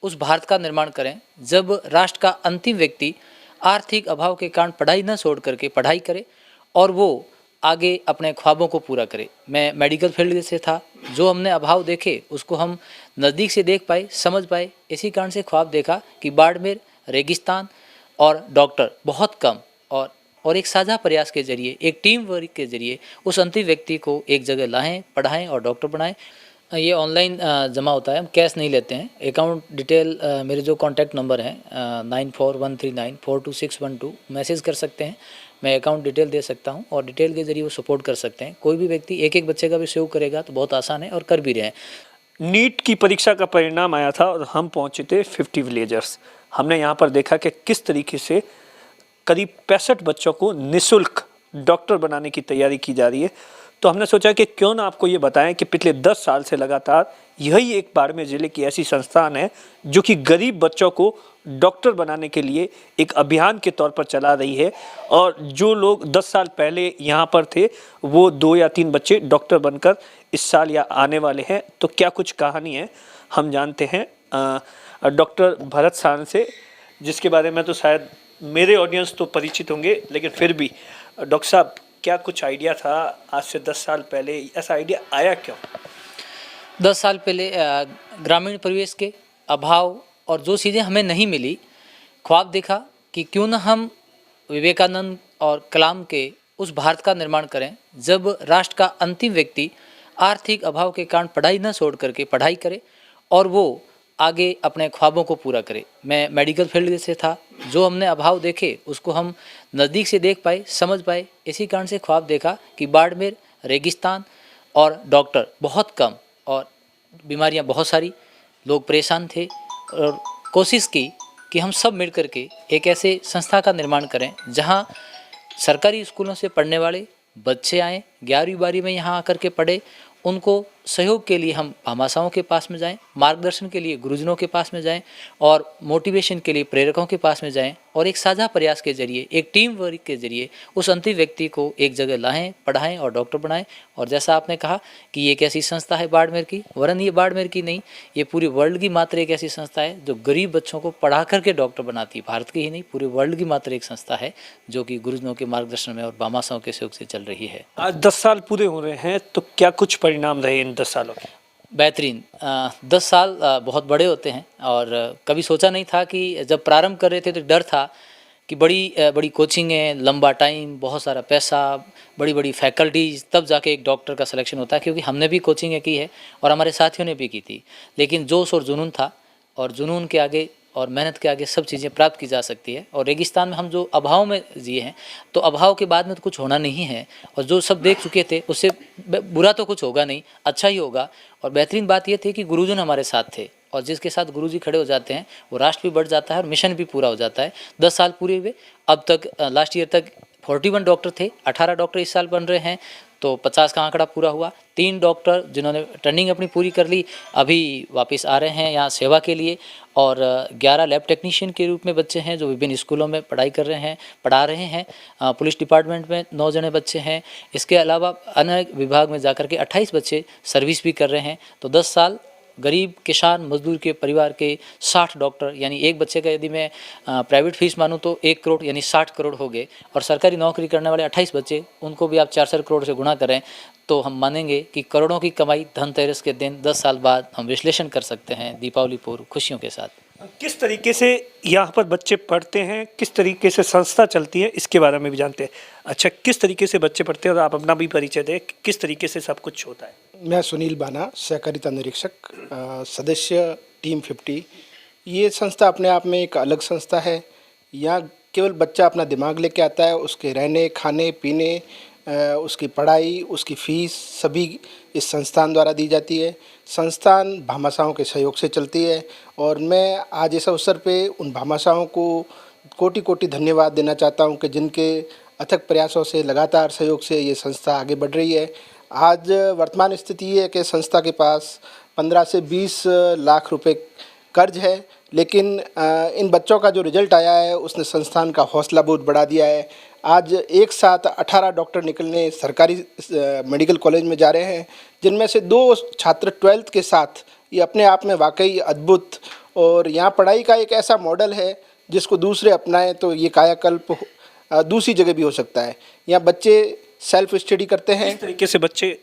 उस भारत का निर्माण करें जब राष्ट्र का अंतिम व्यक्ति आर्थिक अभाव के कारण पढ़ाई न छोड़ करके पढ़ाई करे और वो आगे अपने ख्वाबों को पूरा करे। मैं मेडिकल फील्ड से था, जो हमने अभाव देखे उसको हम नज़दीक से देख पाए, समझ पाए। इसी कारण से ख्वाब देखा कि बाड़मेर, रेगिस्तान और डॉक्टर बहुत कम और एक साझा प्रयास के जरिए, एक टीम वर्क के जरिए उस अंतिम व्यक्ति को एक जगह लाएं, पढ़ाएं और डॉक्टर बनाएं। ये ऑनलाइन जमा होता है, हम कैश नहीं लेते हैं। अकाउंट डिटेल मेरे जो कॉन्टैक्ट नंबर हैं 9413942612 मैसेज कर सकते हैं। मैं अकाउंट डिटेल दे सकता हूं और डिटेल के जरिए वो सपोर्ट कर सकते हैं। कोई भी व्यक्ति एक एक बच्चे का भी सहयोग करेगा तो बहुत आसान है और कर भी रहे हैं। नीट की परीक्षा का परिणाम आया था और हम पहुंचे थे 50 विलेजर्स। हमने यहाँ पर देखा कि किस तरीके से करीब 65 बच्चों को निःशुल्क डॉक्टर बनाने की तैयारी की जा रही है। तो हमने सोचा कि क्यों ना आपको ये बताएं कि पिछले 10 साल से लगातार यही एक बाड़मेर जिले की ऐसी संस्थान है जो कि गरीब बच्चों को डॉक्टर बनाने के लिए एक अभियान के तौर पर चला रही है। और जो लोग 10 साल पहले यहाँ पर थे वो 2 या 3 बच्चे डॉक्टर बनकर इस साल या आने वाले हैं। तो क्या कुछ कहानी है हम जानते हैं डॉक्टर भरत सारन से, जिसके बारे में तो शायद मेरे ऑडियंस तो परिचित होंगे, लेकिन फिर भी डॉक्टर साहब क्या कुछ आइडिया था आज से 10 साल पहले, ऐसा आइडिया आया क्यों? 10 साल पहले ग्रामीण परिवेश के अभाव और जो चीज़ें हमें नहीं मिली, ख्वाब देखा कि क्यों ना हम विवेकानंद और कलाम के उस भारत का निर्माण करें जब राष्ट्र का अंतिम व्यक्ति आर्थिक अभाव के कारण पढ़ाई न छोड़ करके पढ़ाई करे और वो आगे अपने ख्वाबों को पूरा करे। मैं मेडिकल फील्ड से था, जो हमने अभाव देखे उसको हम नज़दीक से देख पाए, समझ पाए। इसी कारण से ख्वाब देखा कि बाड़मेर, रेगिस्तान और डॉक्टर बहुत कम और बीमारियां बहुत सारी, लोग परेशान थे और कोशिश की कि हम सब मिल करके एक ऐसे संस्था का निर्माण करें जहां सरकारी स्कूलों से पढ़ने वाले बच्चे आएँ, 11वीं 12वीं में यहाँ आकर के पढ़े। उनको सहयोग के लिए हम भामाशाहों के पास में जाएं, मार्गदर्शन के लिए गुरुजनों के पास में जाएं और मोटिवेशन के लिए प्रेरकों के पास में जाएं और एक साझा प्रयास के जरिए, एक टीम वर्क के जरिए उस अंतिम व्यक्ति को एक जगह लाएं, पढ़ाएं और डॉक्टर बनाएं। और जैसा आपने कहा कि ये एक ऐसी संस्था है बाड़मेर की, वरन ये बाड़मेर की नहीं, ये पूरी वर्ल्ड की मात्र एक ऐसी संस्था है जो गरीब बच्चों को पढ़ा करके डॉक्टर बनाती है। भारत की ही नहीं, पूरे वर्ल्ड की मात्र एक संस्था है जो कि गुरुजनों के मार्गदर्शन में और भामाशाहों के सहयोग से चल रही है। आज 10 साल पूरे हो रहे हैं, तो क्या कुछ परिणाम रहे इन 10 सालों के? बेहतरीन। 10 साल बहुत बड़े होते हैं और कभी सोचा नहीं था कि जब प्रारंभ कर रहे थे तो डर था कि बड़ी कोचिंग है, लंबा टाइम, बहुत सारा पैसा, बड़ी बड़ी फैकल्टीज, तब जाके एक डॉक्टर का सिलेक्शन होता है। क्योंकि हमने भी कोचिंग की है और हमारे साथियों ने भी की थी, लेकिन जोश और जुनून था और जुनून के आगे और मेहनत के आगे सब चीज़ें प्राप्त की जा सकती है। और रेगिस्तान में हम जो अभाव में जिए हैं, तो अभाव के बाद में तो कुछ होना नहीं है और जो सब देख चुके थे उससे बुरा तो कुछ होगा नहीं, अच्छा ही होगा। और बेहतरीन बात यह थी कि गुरुजन हमारे साथ थे और जिसके साथ गुरुजी खड़े हो जाते हैं वो राष्ट्र भी बढ़ जाता है और मिशन भी पूरा हो जाता है। 10 साल पूरे हुए, अब तक लास्ट ईयर तक 41 डॉक्टर थे, 18 डॉक्टर इस साल बन रहे हैं, तो 50 का आंकड़ा पूरा हुआ। 3 डॉक्टर जिन्होंने ट्रेनिंग अपनी पूरी कर ली अभी वापस आ रहे हैं यहाँ सेवा के लिए और 11 लैब टेक्नीशियन के रूप में बच्चे हैं जो विभिन्न स्कूलों में पढ़ाई कर रहे हैं, पढ़ा रहे हैं। पुलिस डिपार्टमेंट में 9 जने बच्चे हैं। इसके अलावा अन्य विभाग में जाकर के 28 बच्चे सर्विस भी कर रहे हैं। तो 10 साल गरीब किसान मजदूर के परिवार के 60 डॉक्टर, यानी एक बच्चे का यदि मैं प्राइवेट फीस मानूं तो 1 करोड़ यानी 60 करोड़ हो गए। और सरकारी नौकरी करने वाले 28 बच्चे, उनको भी आप 400 करोड़ से गुणा करें तो हम मानेंगे कि करोड़ों की कमाई धनतेरस के दिन 10 साल बाद हम विश्लेषण कर सकते हैं दीपावली पूर्व खुशियों के साथ। किस तरीके से यहाँ पर बच्चे पढ़ते हैं, किस तरीके से संस्था चलती है, इसके बारे में भी जानते हैं। अच्छा, किस तरीके से बच्चे पढ़ते हैं और आप अपना भी परिचय दें, किस तरीके से सब कुछ होता है? मैं सुनील बाना, सहकारिता निरीक्षक, सदस्य टीम 50। ये संस्था अपने आप में एक अलग संस्था है। यहाँ केवल बच्चा अपना दिमाग लेके आता है, उसके रहने खाने पीने, उसकी पढ़ाई, उसकी फ़ीस सभी इस संस्थान द्वारा दी जाती है। संस्थान भामाशाहों के सहयोग से चलती है और मैं आज इस अवसर पे उन भामाशाहों को कोटि कोटि धन्यवाद देना चाहता हूं कि जिनके अथक प्रयासों से, लगातार सहयोग से ये संस्था आगे बढ़ रही है। आज वर्तमान स्थिति ये है कि संस्था के पास 15 से 20 लाख रुपए कर्ज है, लेकिन इन बच्चों का जो रिजल्ट आया है उसने संस्थान का हौसला बहुत बढ़ा दिया है। आज एक साथ 18 डॉक्टर निकलने सरकारी मेडिकल कॉलेज में जा रहे हैं, जिनमें से 2 छात्र 12th के साथ। ये अपने आप में वाकई अद्भुत और यहाँ पढ़ाई का एक ऐसा मॉडल है जिसको दूसरे अपनाएं तो ये कायाकल्प दूसरी जगह भी हो सकता है। यहाँ बच्चे सेल्फ स्टडी करते हैं। इस तरीके से बच्चे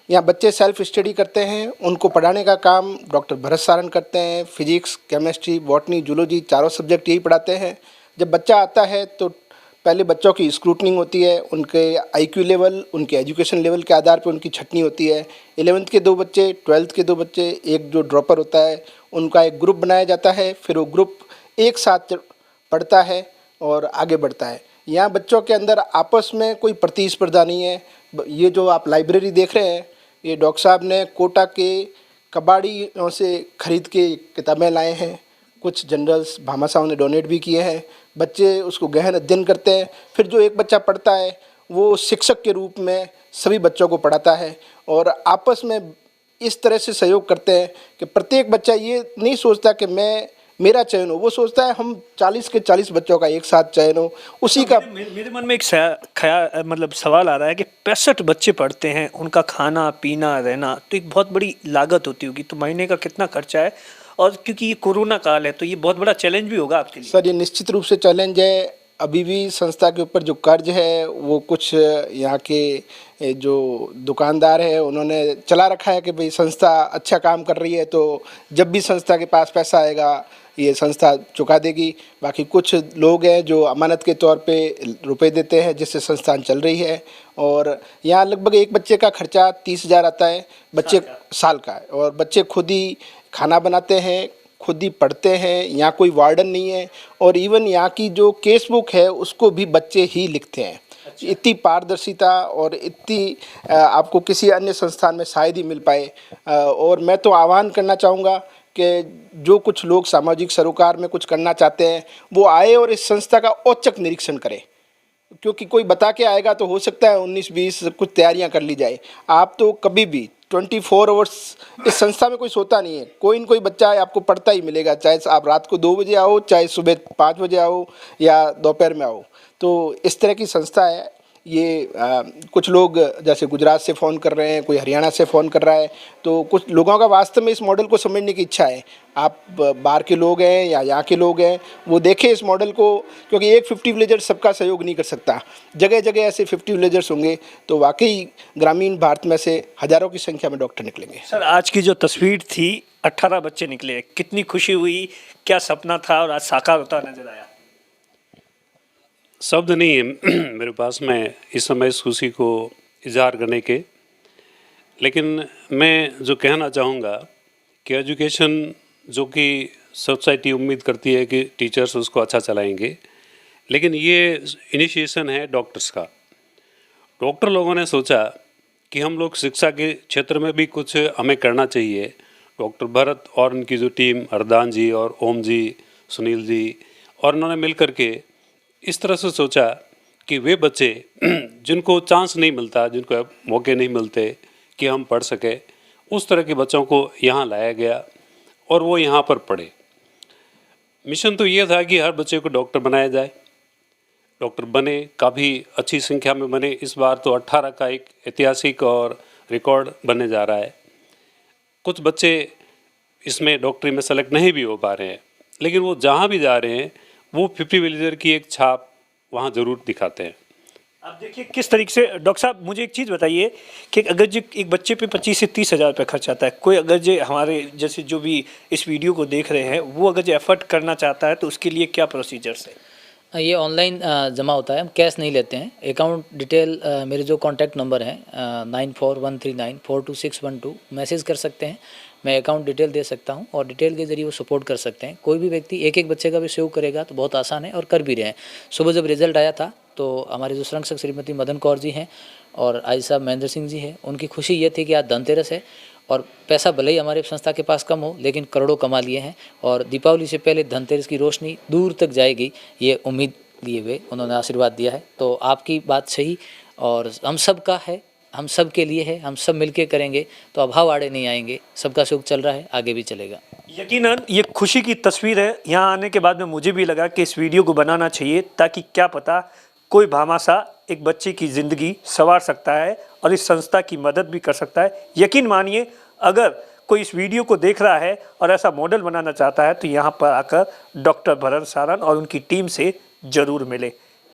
यहाँ बच्चे सेल्फ स्टडी करते हैं, उनको पढ़ाने का काम डॉक्टर भरत सारन करते हैं। फिजिक्स, केमिस्ट्री, बॉटनी, जूलॉजी चारों सब्जेक्ट यही पढ़ाते हैं। जब बच्चा आता है तो पहले बच्चों की स्क्रूटनिंग होती है, उनके आईक्यू लेवल, उनके एजुकेशन लेवल के आधार पर उनकी छटनी होती है। 11th के 2 बच्चे, 12th के 2 बच्चे, एक जो ड्रॉपर होता है, उनका एक ग्रुप बनाया जाता है। फिर वो ग्रुप एक साथ पढ़ता है और आगे बढ़ता है। यहाँ बच्चों के अंदर आपस में कोई प्रतिस्पर्धा नहीं है। ये जो आप लाइब्रेरी देख रहे हैं, ये डॉक्टर साहब ने कोटा के कबाड़ियों से खरीद के किताबें लाए हैं। कुछ जनरल्स भामा साहब ने डोनेट भी किए हैं। बच्चे उसको गहन अध्ययन करते हैं। फिर जो एक बच्चा पढ़ता है वो शिक्षक के रूप में सभी बच्चों को पढ़ाता है और आपस में इस तरह से सहयोग करते हैं कि प्रत्येक बच्चा ये नहीं सोचता कि मेरा चयन हो, वो सोचता है हम 40 के 40 बच्चों का एक साथ चयन हो। उसी का मेरे मन में एक ख्याल मतलब सवाल आ रहा है कि 65 बच्चे पढ़ते हैं, उनका खाना पीना रहना तो एक बहुत बड़ी लागत होती होगी, तो महीने का कितना खर्चा है? और क्योंकि ये कोरोना काल है तो ये बहुत बड़ा चैलेंज भी होगा आपके लिए। सर, ये निश्चित रूप से चैलेंज है। अभी भी संस्था के ऊपर जो कर्ज है वो कुछ यहाँ के जो दुकानदार है उन्होंने चला रखा है कि भाई संस्था अच्छा काम कर रही है तो जब भी संस्था के पास पैसा आएगा ये संस्था चुका देगी। बाकी कुछ लोग हैं जो अमानत के तौर पे रुपए देते हैं जिससे संस्थान चल रही है। और यहाँ लगभग एक बच्चे का खर्चा 30,000 आता है बच्चे साल का है। और बच्चे खुद ही खाना बनाते हैं, खुद ही पढ़ते हैं। यहाँ कोई वार्डन नहीं है और इवन यहाँ की जो केस बुक है उसको भी बच्चे ही लिखते हैं। इतनी पारदर्शिता और इतनी आपको किसी अन्य संस्थान में शायद ही मिल पाए। और मैं तो आह्वान करना चाहूँगा कि जो कुछ लोग सामाजिक सरोकार में कुछ करना चाहते हैं वो आए और इस संस्था का औचक निरीक्षण करें, क्योंकि कोई बता के आएगा तो हो सकता है 19-20 कुछ तैयारियां कर ली जाए। आप तो कभी भी 24 आवर्स इस संस्था में कोई सोता नहीं है। कोई न कोई बच्चा आपको पढ़ता ही मिलेगा, चाहे आप रात को 2 बजे आओ, चाहे सुबह 5 बजे आओ या दोपहर में आओ। तो इस तरह की संस्था है ये। कुछ लोग जैसे गुजरात से फ़ोन कर रहे हैं, कोई हरियाणा से फ़ोन कर रहा है, तो कुछ लोगों का वास्तव में इस मॉडल को समझने की इच्छा है। आप बाहर के लोग हैं या यहाँ के लोग हैं वो देखें इस मॉडल को, क्योंकि एक 50 विलेजर सबका सहयोग नहीं कर सकता। जगह जगह ऐसे 50 विलेजर्स होंगे तो वाकई ग्रामीण भारत में से हज़ारों की संख्या में डॉक्टर निकलेंगे। सर, आज की जो तस्वीर थी 18 बच्चे निकले, कितनी खुशी हुई, क्या सपना था और आज साकार होता नजर आया? शब्द नहीं है मेरे पास में इस समय इस खुशी को इजहार करने के। लेकिन मैं जो कहना चाहूँगा कि एजुकेशन जो कि सोसाइटी उम्मीद करती है कि टीचर्स उसको अच्छा चलाएंगे, लेकिन ये इनिशिएशन है डॉक्टर्स का। डॉक्टर लोगों ने सोचा कि हम लोग शिक्षा के क्षेत्र में भी कुछ हमें करना चाहिए। डॉक्टर भरत और उनकी जो टीम हरदान जी और ओम जी, सुनील जी, और उन्होंने मिल कर के इस तरह से सोचा कि वे बच्चे जिनको चांस नहीं मिलता, जिनको मौके नहीं मिलते कि हम पढ़ सके, उस तरह के बच्चों को यहाँ लाया गया और वो यहाँ पर पढ़े। मिशन तो ये था कि हर बच्चे को डॉक्टर बनाया जाए। डॉक्टर बने, काफ़ी अच्छी संख्या में बने। इस बार तो 18 का एक ऐतिहासिक और रिकॉर्ड बनने जा रहा है। कुछ बच्चे इसमें डॉक्टरी में सेलेक्ट नहीं भी हो पा रहे हैं, लेकिन वो जहाँ भी जा रहे हैं वो 50 विलेजर की एक छाप वहाँ ज़रूर दिखाते हैं। आप देखिए किस तरीके से। डॉक्टर साहब, मुझे एक चीज़ बताइए कि अगर जो एक बच्चे पे 25 से 30 हज़ार रुपये खर्च आता है, कोई अगर जो हमारे जैसे जो भी इस वीडियो को देख रहे हैं वो अगर जो एफर्ट करना चाहता है तो उसके लिए क्या प्रोसीजर्स है? ये ऑनलाइन जमा होता है, हम कैश नहीं लेते हैं। अकाउंट डिटेल मेरे जो कॉन्टैक्ट नंबर हैं 9413942612 मैसेज कर सकते हैं। मैं अकाउंट डिटेल दे सकता हूं और डिटेल के जरिए वो सपोर्ट कर सकते हैं। कोई भी व्यक्ति एक एक बच्चे का भी सहयोग करेगा तो बहुत आसान है और कर भी रहे हैं। सुबह जब रिजल्ट आया था तो हमारे जो संरक्षक श्रीमती मदन कौर जी हैं और आई साहब महेंद्र सिंह जी हैं, उनकी खुशी ये थी कि आज धनतेरस है और पैसा भले ही हमारे संस्था के पास कम हो लेकिन करोड़ों कमा लिए हैं और दीपावली से पहले धनतेरस की रोशनी दूर तक जाएगी, ये उम्मीद लिए हुए उन्होंने आशीर्वाद दिया है। तो आपकी बात सही और हम सब का है, हम सब के लिए है, हम सब मिलके करेंगे तो अभाव आड़े नहीं आएंगे। सबका सुख चल रहा है, आगे भी चलेगा। यकीनन ये खुशी की तस्वीर है। यहाँ आने के बाद में मुझे भी लगा कि इस वीडियो को बनाना चाहिए ताकि क्या पता कोई भामाशाह एक बच्चे की ज़िंदगी संवार सकता है और इस संस्था की मदद भी कर सकता है। यकीन मानिए, अगर कोई इस वीडियो को देख रहा है और ऐसा मॉडल बनाना चाहता है तो यहाँ पर आकर डॉक्टर भरत सारन और उनकी टीम से जरूर मिले।